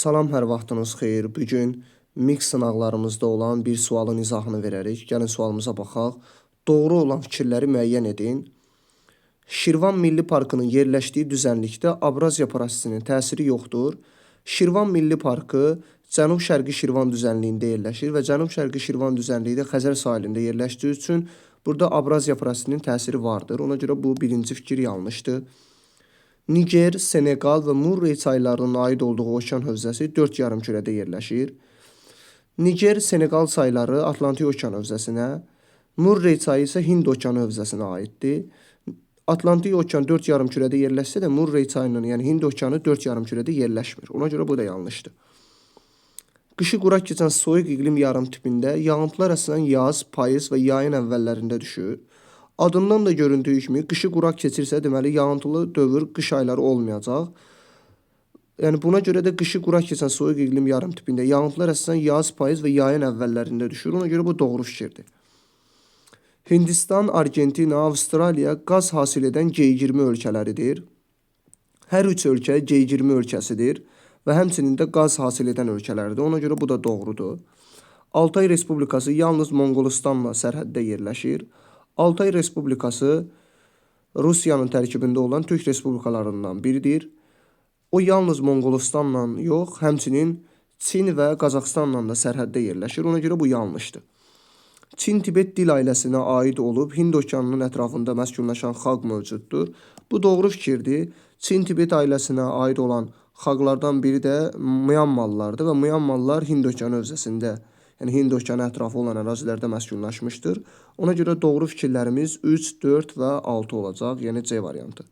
Salam, hər vaxtınız xeyir. Bugün mix sınaqlarımızda olan bir sualın izahını verərik. Gəlin sualımıza baxaq. Doğru olan fikirləri müəyyən edin. Şirvan Milli Parkının yerləşdiyi düzənlikdə Abrazia prosesinin təsiri yoxdur. Şirvan Milli Parkı cənub-şərqi Şirvan düzənliyində yerləşir və cənub-şərqi Şirvan düzənliyi də Xəzər sahilində yerləşdiyi üçün burada Abrazia prosesinin təsiri vardır. Ona görə bu birinci fikir yanlışdır. Niger, Senegal və Murrey çaylarının aid olduğu okean hövzəsi 4 yarımkürədə yerləşir. Niger, Senegal çayları Atlantik okean hövzəsinə, Murrey çayı isə Hind okeanı hövzəsinə aiddir. Atlantik okean 4 yarımkürədə yerləşsə də Murrey çayının, yəni Hind okeanı 4 yarımkürədə yerləşmir. Ona görə bu da yanlışdır. Qışı quraq keçən soyuq iqlim yarımtipində yağıntılar əsasən yaz, payız və yayın əvvəllərində düşür. Adından da göründüyü kimi qışı quraq keçirsə, deməli yağıntılı dövr qış ayları olmayacaq. Yəni buna görə də qışı quraq keçən soyuq iqlim yarımtipində yağıntılar əsasən yaz, payız və yayın əvvəllərində düşür. Ona görə bu doğru fikirdir. Hindistan, Argentina, Avstraliya qaz hasil edən G20 ölkələridir. Hər üç ölkə G20 ölkəsidir və həmçinin də qaz hasil edən ölkələrdir. Ona görə bu da doğrudur. Altay Respublikası yalnız Monqolistanla sərhəddə yerləşir. Altay Respublikası Rusiyanın tərkibində olan Türk respublikalarından biridir. O yalnız Monqolistanla yox, həmçinin Çin və Qazaxıstanla da sərhəddə yerləşir. Ona görə bu yanlışdır. Çin-Tibet dil ailəsinə aid olub Hind okeanının ətrafında məskunlaşan xalq mövcuddur. Bu doğru fikirdir. Çin-Tibet ailəsinə aid olan xalqlardan biri də Myanmarlılardır və Myanmarlılar Hind okeanı hövzəsində, yəni Hind okeanı ətrafı olan ərazilərdə məskunlaşmışdır. Ona görə doğru fikirlərimiz 3, 4 və 6 olacaq, yəni C variantı.